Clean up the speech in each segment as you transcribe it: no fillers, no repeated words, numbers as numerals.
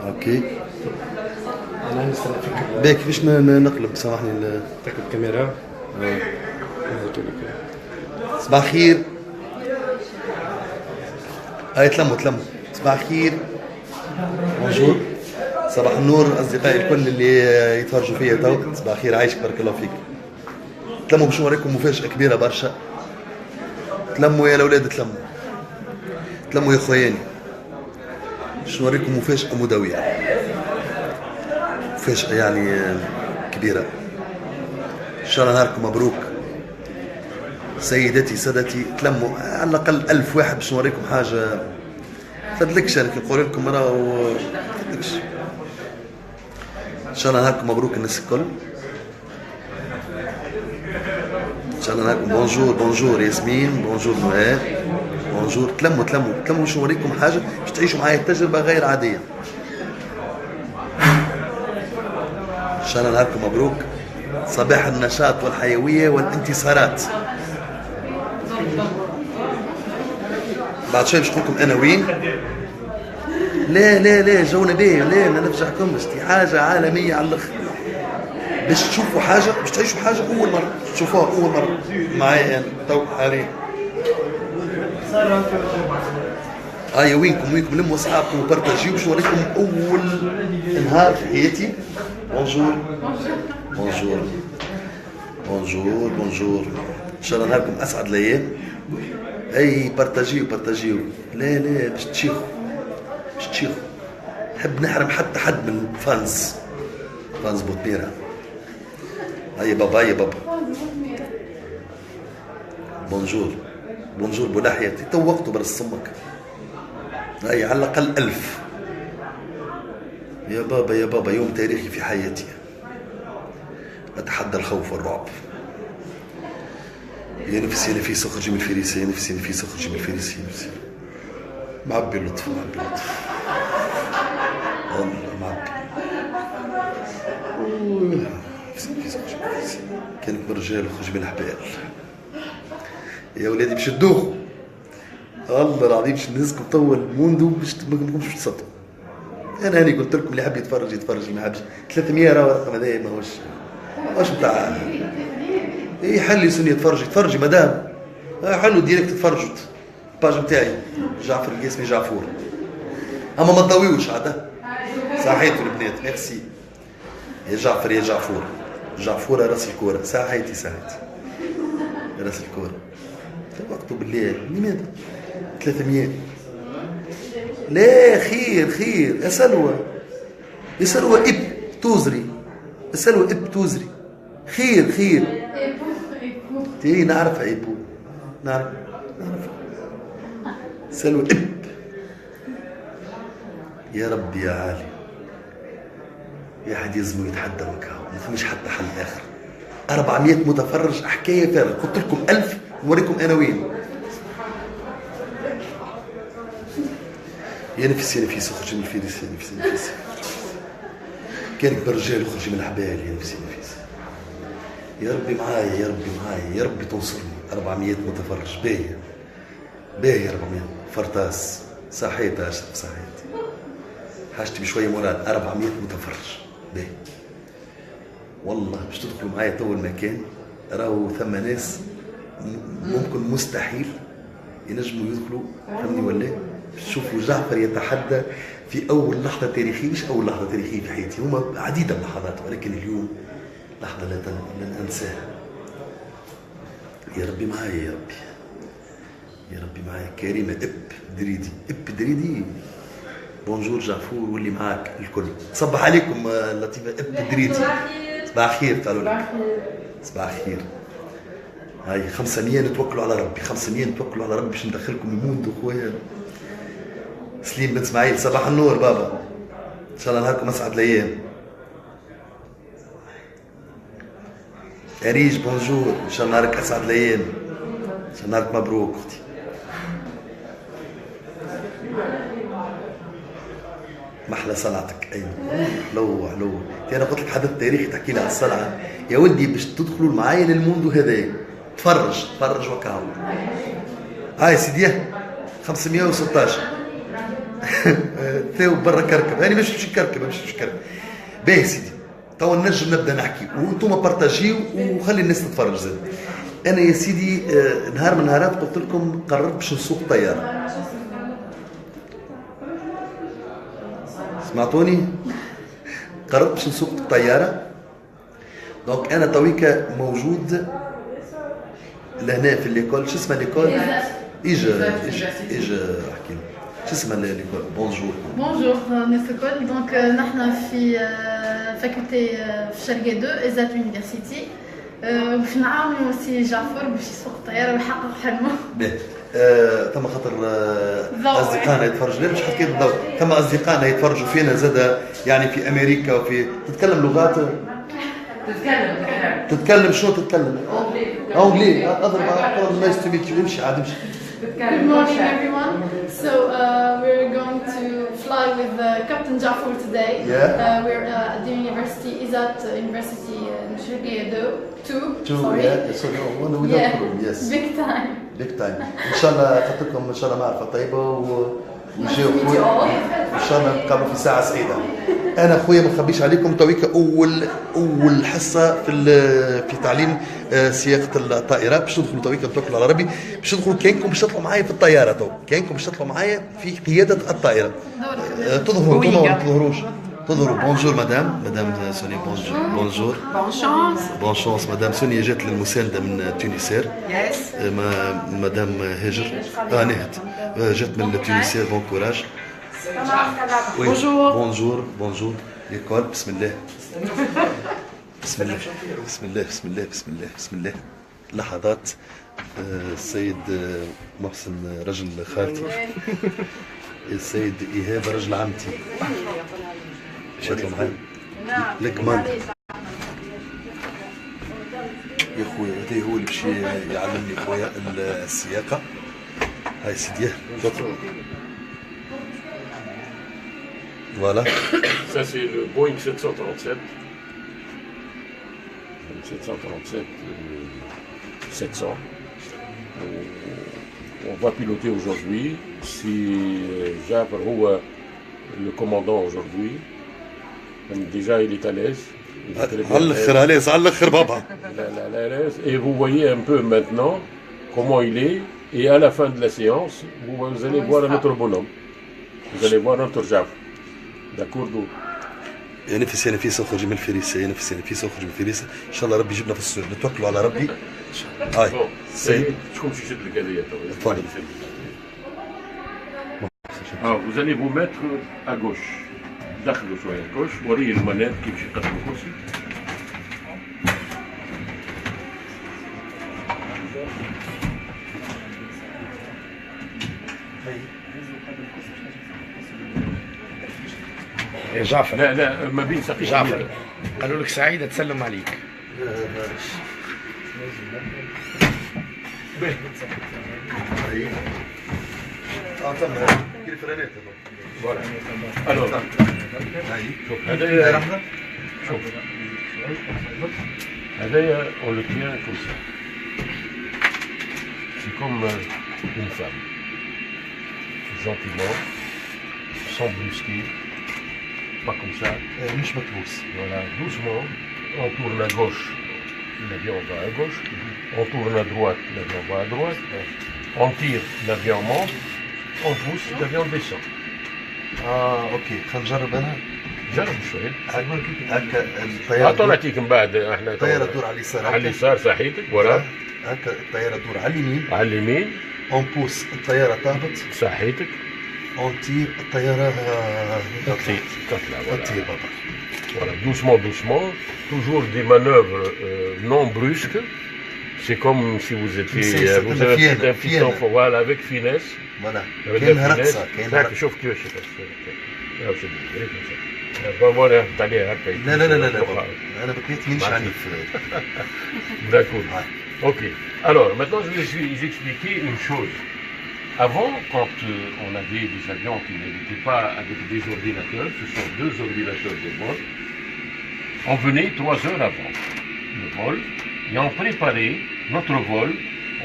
اوكي. انا نسال فيك باهي كيفاش نقلب سامحني تاكد الكاميرا. صباح الخير. هاي تلموا صباح الخير. بونجور. صباح النور اصدقائي الكل اللي يتفرجوا فيا تو. صباح الخير، عايشك بارك الله فيك. تلموا باش نوريكم مفاجأة كبيرة برشا. تلموا يا الاولاد، تلموا يا خوياني، باش نوريكم مفاجأة مدوية، مفاجأة يعني كبيرة. ان شاء الله نهاركم مبروك سيداتي سادتي. تلموا على الاقل 1000 واحد باش نوريكم حاجة تدلكش. انا كي نقول لكم راهو تدلكش. ان شاء الله نهاركم مبروك الناس الكل. ان شاء الله نهاركم. بونجور ياسمين، بونجور نوال، بونجور. تلموا باش نوريكم حاجة باش تعيشوا معايا تجربة غير عادية. ان شاء الله نهاركم مبروك. صباح النشاط والحيوية والانتصارات. بعد شوي باش نقول لكم انا وين. لا جونا بيه، لا ما نرجعكمش. دي حاجة عالمية على الاخر. باش تشوفوا حاجة، باش تعيشوا حاجة أول مرة تشوفوها، أول مرة معايا أنا تو حاليا. هيا وينكم لموا أصحابكم وبارتاجيو باش نوريكم أول نهار في حياتي. بونجور. إن شاء الله نهاركم أسعد الأيام. أي بارتاجيو. لا باش تشيخوا. نحب نحرم حتى حد من فانز بوتميرة. هيا بابا. بونجور بولحية. تو وقته برا صمك. هيا على الأقل 1000. يا بابا يوم تاريخي في حياتي. أتحدى الخوف والرعب. يا نفسي اخرجي من الفريسة. يا نفسي اخرجي من الفريسة. معبي اللطف. والله معبي. كانك من رجال وخرج من الحبال. يا ولادي باش تدوخوا والله العظيم. باش نهزكم طول موندو باش ما تكونش تصدقوا. انا هاني قلت لكم اللي حاب يتفرج ما حابش. 300 راه الرقم هذا ماهوش بتاع. اي حل يسني يتفرجي مدام. حلو ديريكت تتفرجوا. الباج نتاعي جعفر القاسمي جعفور. اما ما تضويوش عاد. صحيتوا البنات ميرسي. يا جعفر يا جعفورة راس الكورة. ساعتي راس الكورة. وقته بالليل. لماذا 300؟ لا خير. اسألوا اب توزري. خير. تي نعرف ابو. نعرف. سلوى اب. يا ربي يا عالي. يا حد يزمو يتحدى وكاو. ما فماش حتى حل اخر. 400 متفرج حكايه فارغه. قلت لكم 1000 نوريكم انا وين. يا نفسي اخرج من الفريسة. يا نفسي كانك بالرجال اخرج من الحبال. يا نفسي يا ربي معايا. يا ربي تنصرني. 400 متفرج. باهي 400 فرطاس. صحيت اشرف صحيت. حاجتي بشويه مراد. 400 متفرج. باهي والله باش تدخلوا معايا تو المكان. راهو ثم ناس ممكن مستحيل ينجموا يدخلوا. فهمني ولا؟ تشوفوا جعفر يتحدى في اول لحظه تاريخيه. مش اول لحظه تاريخيه في حياتي، هما عديده من اللحظات، ولكن اليوم لحظه لن انساها. يا ربي معايا. يا ربي معايا. كريمه اب دريدي. بونجور جعفور واللي معاك الكل. صبح عليكم لطيفه اب دريدي. صباح الخير. قالوا لك صباح الخير. هاي 500 نتوكلوا على ربي. 500 نتوكلوا على ربي باش ندخلكم الموند خويا. سليم بن اسماعيل. صباح النور بابا. ان شاء الله نهاركم اسعد الايام. اريج بونجور. ان شاء الله نهارك اسعد الايام. ان شاء الله نهارك مبروك اختي. محلى صنعتك. ايوه حلو. انا قلت لك حدث تاريخي تحكي لي على الصنعه. يا ولدي باش تدخلوا معايا للموندو هذا. تفرج وكاو. هاي سيدي 516. ثاوب برا كركب، انا باش نمشي نكركب باش نكركب. باهي سيدي، توا نجم نبدا نحكي وانتم بارتاجيو وخلي الناس تتفرج زاد. انا يا سيدي نهار من نهارات قلت لكم قررت باش نسوق طياره. سمعتوني؟ قررت باش نسوق الطياره. دونك انا تويكا موجود لهنا في ليكول. شو اسمها ليكول؟ اجا احكي لي شو اسمها ليكول؟ بونجور. بونجور نيكول. دونك نحن في فاكولتي في شرقية 2 إزات يونيفرسيتي. باش نعاونوا سي جعفر باش يسوق الطياره ويحقق حلمه. باهي ثم خاطر اصدقائنا يتفرجوا لنا مش حكيت الضوء، ثم اصدقائنا يتفرجوا فينا زاد يعني في امريكا وفي تتكلم لغات. تتكلم شنو تتكلم؟ اونجلي. اضرب نايس تو ميت يو. امشي عاد امشي. Good morning everyone. So we're going to fly with Captain Jafar today. Yeah. We're at the university Izat University in Shirkiya 2. Sorry. Yeah. Sorry. Yeah. Yes. Big time. Big time. ان شاء الله خاطركم ان شاء الله معرفه طيبه ونجيو ان شاء الله نتقابلوا في ساعه سعيده. انا خويا ما نخبيش عليكم تويك اول حصه في تعليم سياقه الطائره. باش ندخلوا تويك نتوكلوا على ربي. باش ندخلوا كاينكم باش تطلعوا معايا في الطياره. تو كاينكم باش تطلعوا معايا في قياده الطائره. تظهروا انتم ولا ما تظهروش؟ تظهروا. بونجور مدام سونيا. بونجور. بون شانس. مدام سونيا جات للمسانده من تونسير. مدام هاجر نهد جات من تونسير. بون كوراج. بونجور. ليكول. بسم الله. بسم الله. لحظات. السيد محسن رجل خالتي. السيد إيهاب رجل عمتي. مشيت له معايا. الكمان يا خويا هذا هو اللي باش يعلمني خويا السياقة. هاي سيدي شكرا. Voilà. Ça c'est le Boeing 737. 700. On va piloter aujourd'hui. Si Jafar Houa, le commandant aujourd'hui, déjà il est à l'aise. Et vous voyez un peu maintenant comment il est. Et à la fin de la séance, vous allez voir notre bonhomme. Vous allez voir notre Jafar. D'accord. يا نفس اخرج من الفريسه. ان شاء الله ربي يجيبنا في السوق. نتوكلوا على ربي. هاي سيد شكون شي شد القضيه تو. vous allez vous mettre à gauche. دخلوا شويه à gauche. وري المناب كيف يقدم الكرسي. يا جعفر. لا ما بين سقيف. جعفر قالوا لك سعيدة تسلم عليك. هذايا on le tient comme ça. C'est comme une femme. Gentiment, sans brusquer. Pas comme ça. Voilà, doucement, on tourne à gauche, l'avion va à gauche, on tourne à droite, l'avion va à droite, on tire, l'avion monte, on pousse, l'avion descend. اوكي خلينا نجرب انا. جرب شوي. هكا الطياره. اعطوناتيك من بعد احنا. الطياره تدور على اليسار. على اليسار صحيتك ولا؟ هكا الطياره تدور على اليمين. على اليمين. اون بوس الطياره تهبط. صحيتك. اون تير الطياره تطلع. Voilà. Doucement, toujours des manœuvres non brusques. C'est comme si vous étiez vous avez un petit enfant, voilà, avec finesse. Voilà. كاينها رقصة. شوف كيفاش لا انا بقيت مانيش عنيف. D'accord. Ok. Alors maintenant je vais vous expliquer une chose. Avant, quand on avait des avions qui n'étaient pas avec des ordinateurs, ce sont 2 ordinateurs de bord, on venait 3 heures avant le vol et on préparait notre vol,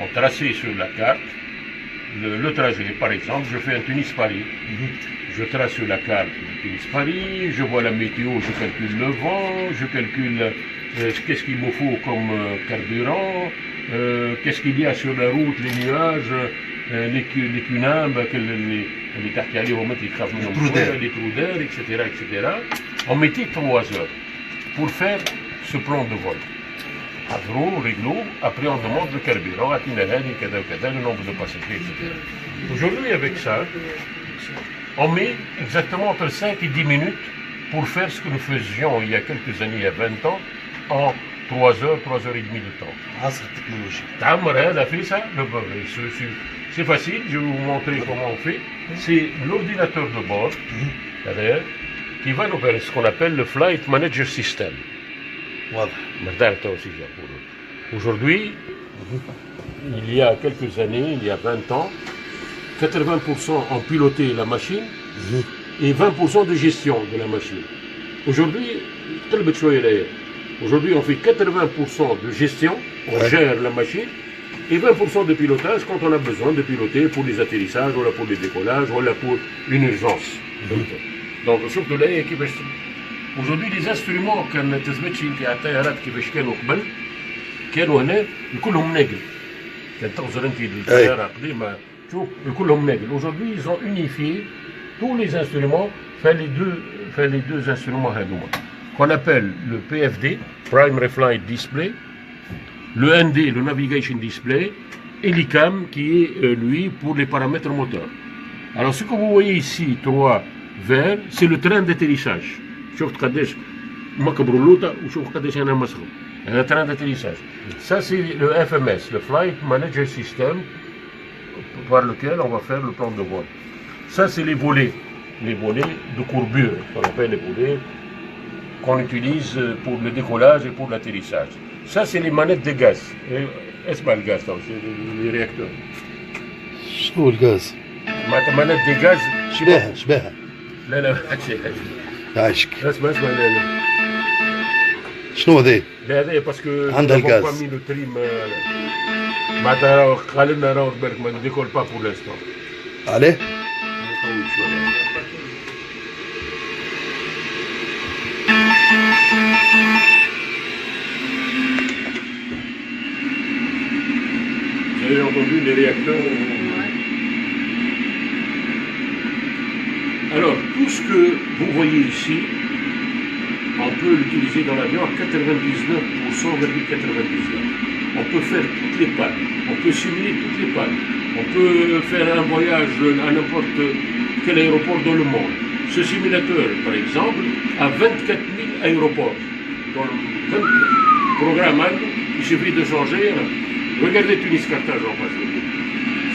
on traçait sur la carte le trajet. Par exemple, je fais un Tunis-Paris. Je trace sur la carte Tunis-Paris, je vois la météo, je calcule le vent, je calcule qu'est-ce qu'il me faut comme carburant, qu'est-ce qu'il y a sur la route, les nuages, les cunambes, les tarcalés, les trous d'air, etc., etc. On mettait 3 heures pour faire ce plan de vol. Agro, réglo, après on demande le carburant, le nombre de passagers, etc. Aujourd'hui, avec ça, on met exactement entre 5 et 10 minutes pour faire ce que nous faisions il y a quelques années, il y a 20 ans, en 3 heures, 3 heures et demie de temps. عصر التكنولوجيا. Elle a fait ça, c'est facile, je vais vous montrer comment on fait. C'est l'ordinateur de bord, derrière, qui va nous faire ce qu'on appelle le Flight Manager System. واضح. Aujourd'hui, il y a quelques années, il y a 20 ans, 80% ont piloté la machine et 20% de gestion de la machine. Aujourd'hui, on fait 80% de gestion, on gère la machine, et 20% de pilotage quand on a besoin de piloter pour les atterrissages, ou pour les décollages, ou pour une urgence. Donc, aujourd'hui, les instruments كان تثبتش انت على الطيارات كيفاش كانوا قبل كانوا هنا كلهم ناقل. كان تنظر انت للطياره قديمه تشوف كلهم ناقل. Aujourd'hui, ils ont unifié tous les instruments, fait les deux instruments هذوما. Qu'on appelle le PFD, Primary Flight Display, le ND, le Navigation Display, et l'ICAM qui est lui pour les paramètres moteurs. Alors ce que vous voyez ici, 3 verts, c'est le train d'atterrissage. شفت قداش مكبر اللوطه وشوف قداش انا مسخم. هذا train d'atterrissage. Ça c'est le FMS, le Flight Manager System, par lequel on va faire le plan de vol. Ça c'est les volets de courbure, qu'on appelle les volets qu'on utilise pour le décollage et pour l'atterrissage. Ça c'est les manettes de gaz. Est-ce pas le gaz, c'est les réacteurs. شنو الغاز؟ manette de gaz. شباها. لا يعيشك. اسمع لا شنو هذا؟ لا هذا باسكو عندها الغاز. le trim معناتها قال لنا راهو بالك ما نديكول با بور لانستون. عليه؟ Vous avez entendu les réacteurs. Alors, tout ce que vous voyez ici, on peut l'utiliser dans l'avion à 99,99%. On peut faire toutes les pannes, on peut simuler toutes les pannes, on peut faire un voyage à n'importe quel aéroport dans le monde. Ce simulateur, par exemple, a 24 000 aéroports. Dans le programme, il suffit de changer. Regardez Tunis-Carthage en face.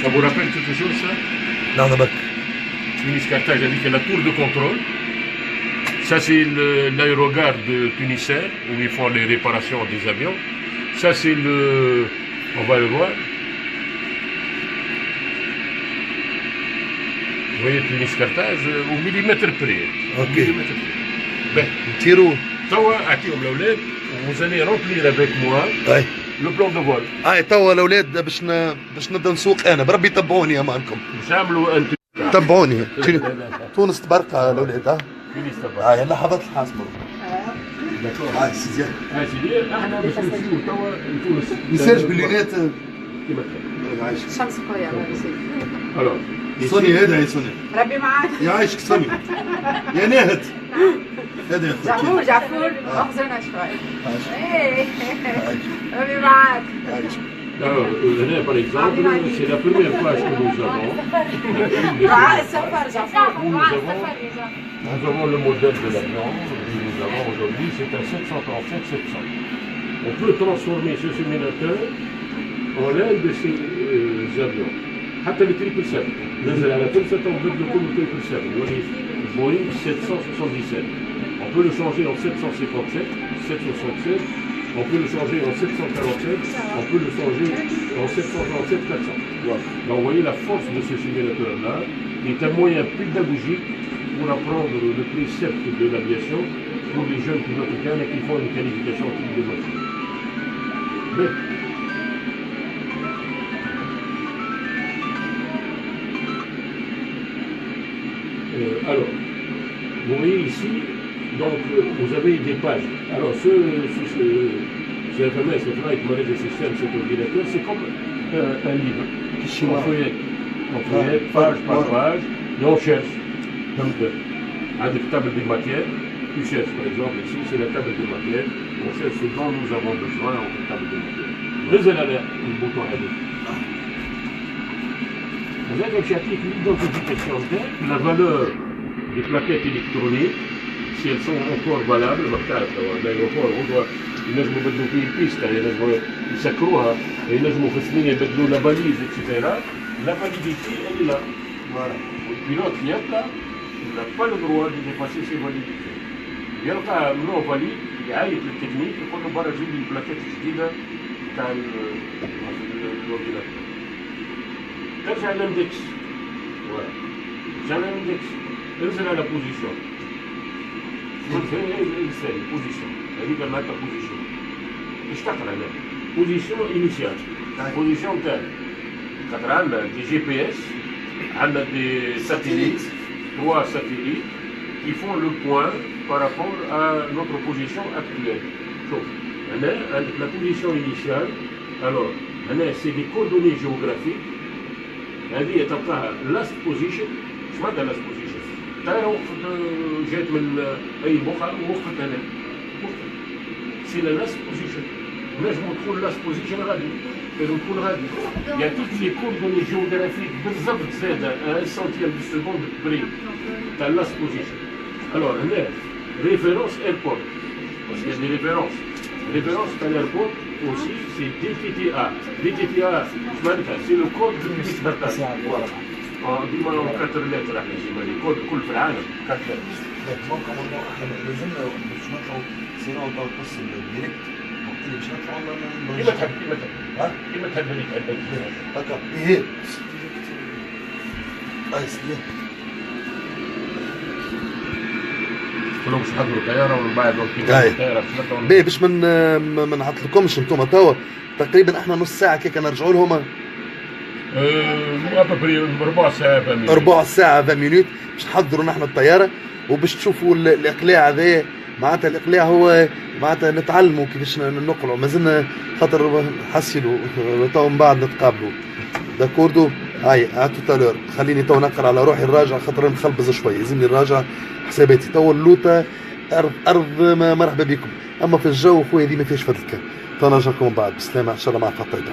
Ça vous rappelle quelque chose, ça? Non, non, Tunis-Carthage, avec la tour de contrôle. Ça, c'est l'aérogare de Tunisair, où ils font les réparations des avions. Ça, c'est le... On va le voir. Vous voyez Tunis-Carthage au millimètre près. Ok. Ben, Tirou. Vous allez remplir avec moi اي le plan de vol. توا الاولاد باش نبدا نسوق انا بربي تبعوني امانكم باش نعملوا انت تبعوني تونس تبارك على الاولاد ها تونس تبع. هاي لحظات الحاسبه هاي سيدي سيدي احنا باش نمشيو توا لتونس. مساج باللينات كيما يعيش الشمس قوية الله يسلمك. الو سوني هذا يا سوني ربي معاك. يعيشك سوني يا ناهد هذا يا اخوتي جعفور احزرنا شوي. ايه ربي معاك. Alors, là, par exemple, c'est la première page que nous avons. دعاء السفر جعفور. Nous avons le modèle de l'avion que nous avons aujourd'hui, c'est un 737-700. On peut transformer ce simulateur en l'un de ces avions. حتى ال 777 نزل على تونس وبدلوا كل 777 ولي بوينغ 777. On peut le changer en 757, 776. On peut le changer en 747, on peut le changer en 737 400. Voilà. Donc vous voyez la force de ce simulateur-là est un moyen pédagogique pour apprendre le précepte de l'aviation pour les jeunes pilotes qui font une qualification type de voiture. Mais voyez ici, donc vous avez des pages. Alors ce FMS, le travail de monnaie de système, cet ordinateur, c'est comme un livre. On feuillette page par page, et on cherche. Donc, avec table de matière, tu cherches par exemple ici, c'est la table de matière, on cherche ce dont nous avons besoin en table de matière. Le bouton L. Vous avez l'identification de la valeur des plaquettes électroniques, si elles sont encore valables, l'aéroport, on doit ينجموا يبدلوا فيه البيستا ينجموا يسكروها ينجموا في ثمانية يبدلوا لا باليز اكسيتيرا لا validité elle est là. Voilà. والبيلوت يبقى il n'a pas le droit de dépasser ses validités. يلقى نو فاليد يعيط للتكنيك يقول له برا جيب لي بلاكيت جديدة تاع الاورديناتور. ترجع للاندكس. ترجع للاندكس. انزل على بوزيشن. الثاني بوزيشن. هذيك معناتها بوزيشن. ايش تقرا هنا؟ بوزيشن انيسيال. بوزيشن تاعي. خاطر عندنا دي جي بي اس عندنا دي ساتيليت 3 satellites qui font le point par rapport à notre position actuelle. Donc, la position initiale, alors, c'est des coordonnées géographiques. هذه تلقاها last position. ايش معناتها last position؟ ترى جات من اي بقعه ووقفت هنا. سي لا last position. نجم تكون last position غادي. لازم تكون غادي. يعطيك لي كوردوني جيوغرافيك بالضبط زاده 1 سنتيم دو سكوند بري تاع last position. Alors هنا référence airport. Parce qu'il y a des références. Référence à l'airport aussi, c'est DTTA. DTTA, c'est le code du destinataire. ديما 4 لتر احنا ديما الكود كل في العالم 4 لتر. ممكن والله احنا لازمنا باش نطلعوا سينو نطلعوا بس الديريكت اللي باش نطلعوا كيما تحب كيما تحب ها كيما تحب اللي تحب هكا ايه اسلي كلهم باش يحضروا الطياره ومن بعد الطياره باهي باش ما نعطلكمش انتم توا تقريبا احنا نص ساعه كيك نرجعوا لهم ربع ساعه 20 ربع ساعه 20 مينوت باش نحضروا نحن الطياره وباش تشوفوا الاقلاع هذا معناتها الاقلاع هو معناتها نتعلموا كيفاش نقلعوا مازلنا خاطر حسيلوا تو من بعد نتقابلوا داكوردو هاي توتالور خليني تو نقرا على روحي الراجع خاطر نخلبز شويه لازمني نراجع حساباتي تو اللوطه ارض مرحبا بكم اما في الجو خويا دي ما فيهاش فضلك تو نرجعكم بعد بسلامه ان شاء الله مع خطيبه.